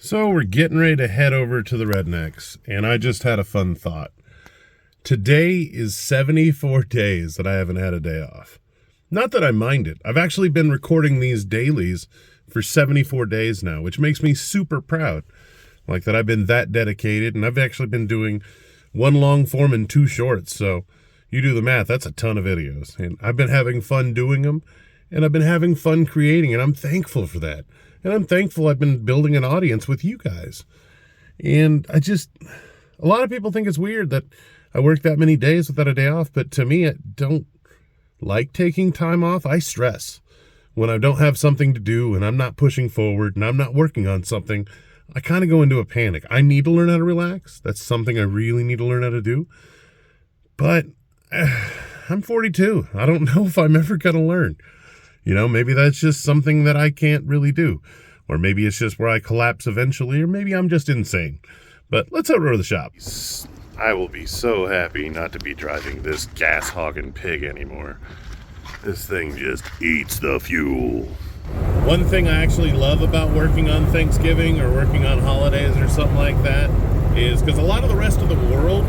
So we're getting ready to head over to the Rednecks, and I just had a fun thought. Today is 74 days that I haven't had a day off. Not that I mind it. I've actually been recording these dailies for 74 days now, which makes me super proud. Like that I've been that dedicated, and I've actually been doing one long form and 2 shorts, so you do the math, that's a ton of videos. And I've been having fun doing them, and I've been having fun creating, and I'm thankful for that. And I'm thankful I've been building an audience with you guys. And a lot of people think it's weird that I work that many days without a day off, but to me, I don't like taking time off. I stress when I don't have something to do and I'm not pushing forward and I'm not working on something. I kind of go into a panic. I need to learn how to relax. That's something I really need to learn how to do. But I'm 42. I don't know if I'm ever going to learn. You know, maybe that's just something that I can't really do. Or maybe it's just where I collapse eventually, or maybe I'm just insane. But let's head over to the shop. I will be so happy not to be driving this gas-hogging pig anymore. This thing just eats the fuel. One thing I actually love about working on Thanksgiving or working on holidays or something like that is because a lot of the rest of the world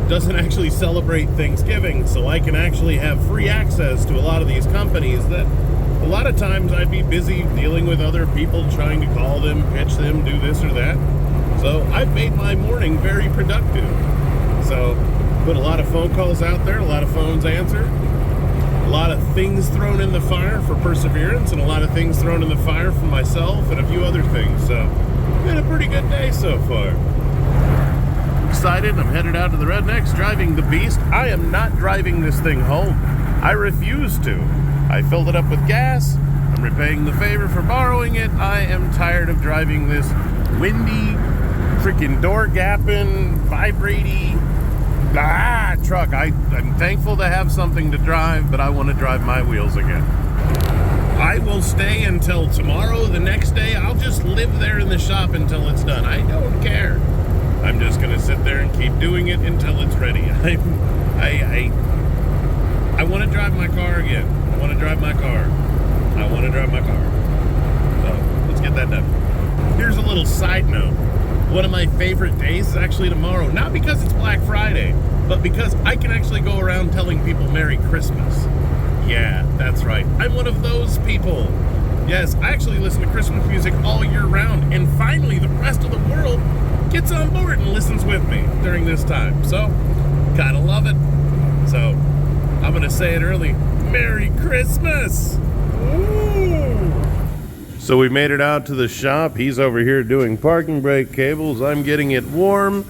doesn't actually celebrate Thanksgiving, so I can actually have free access to a lot of these companies that a lot of times I'd be busy dealing with other people, trying to call them, pitch them, do this or that. So I've made my morning very productive. So put a lot of phone calls out there, a lot of phones answered, a lot of things thrown in the fire for perseverance, and a lot of things thrown in the fire for myself and a few other things. So been a pretty good day so far. Excited, I'm headed out to the Rednecks, driving the beast. I am not driving this thing home. I refuse to. I filled it up with gas. I'm repaying the favor for borrowing it. I am tired of driving this windy, freaking door gapping, vibrating truck. I'm thankful to have something to drive, but I want to drive my wheels again. I will stay until tomorrow. The next day, I'll just live there in the shop until it's done. I don't care. I'm just going to sit there and keep doing it until it's ready. I want to drive my car again. I want to drive my car. So, let's get that done. Here's a little side note. One of my favorite days is actually tomorrow. Not because it's Black Friday, but because I can actually go around telling people Merry Christmas. Yeah, that's right. I'm one of those people. Yes, I actually listen to Christmas music all year round, and finally the rest of the world gets on board and listens with me during this time. So, gotta love it. So, I'm gonna say it early. Merry Christmas! Ooh. So we made it out to the shop. He's over here doing parking brake cables. I'm getting it warm,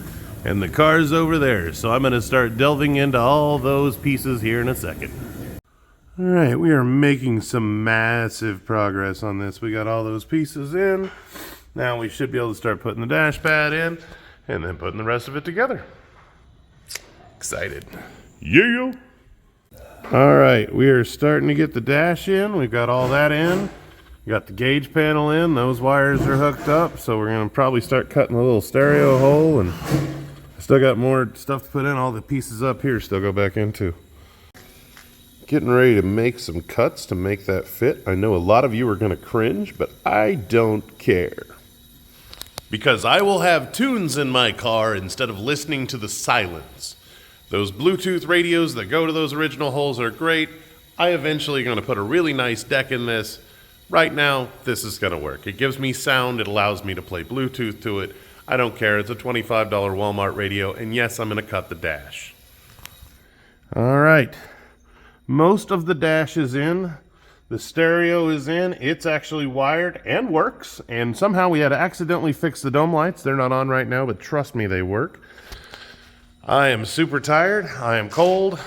and the car's over there. So I'm gonna start delving into all those pieces here in a second. All right, we are making some massive progress on this. We got all those pieces in. Now we should be able to start putting the dash pad in, and then putting the rest of it together. Excited. Yeah! All right, we are starting to get the dash in. We've got all that in. We got the gauge panel in. Those wires are hooked up, so we're going to probably start cutting the little stereo hole, and still got more stuff to put in. All the pieces up here still go back into. Getting ready to make some cuts to make that fit. I know a lot of you are going to cringe, but I don't care. Because I will have tunes in my car instead of listening to the silence. Those Bluetooth radios that go to those original holes are great. I eventually going to put a really nice deck in this. Right now, this is going to work. It gives me sound. It allows me to play Bluetooth to it. I don't care. It's a $25 Walmart radio. And yes, I'm going to cut the dash. All right. Most of the dash is in. The stereo is in. It's actually wired and works. And somehow we had to accidentally fix the dome lights. They're not on right now, but trust me, they work. I am super tired. I am cold.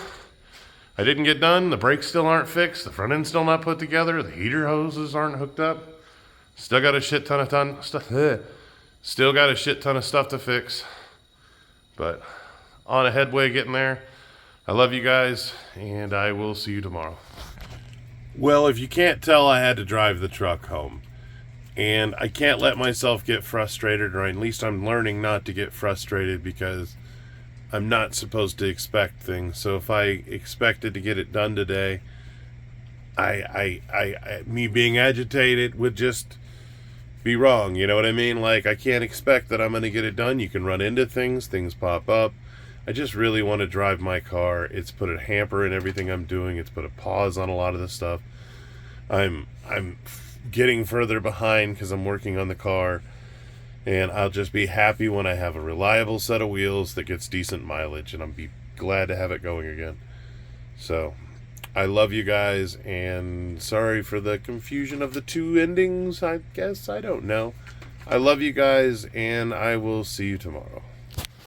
I didn't get done. The brakes still aren't fixed. The front end's still not put together. The heater hoses aren't hooked up. Still got a shit ton of stuff to fix. But on a headway getting there. I love you guys, and I will see you tomorrow. Well, if you can't tell, I had to drive the truck home. And I can't let myself get frustrated, or at least I'm learning not to get frustrated, because I'm not supposed to expect things. So if I expected to get it done today, me being agitated would just be wrong. You know what I mean? Like, I can't expect that I'm going to get it done. You can run into things, things pop up. I just really want to drive my car. It's put a hamper in everything I'm doing. It's put a pause on a lot of the stuff. I'm getting further behind because I'm working on the car, and I'll just be happy when I have a reliable set of wheels that gets decent mileage, and I'll be glad to have it going again. So, I love you guys, and sorry for the confusion of the two endings, I guess. I don't know. I love you guys, and I will see you tomorrow.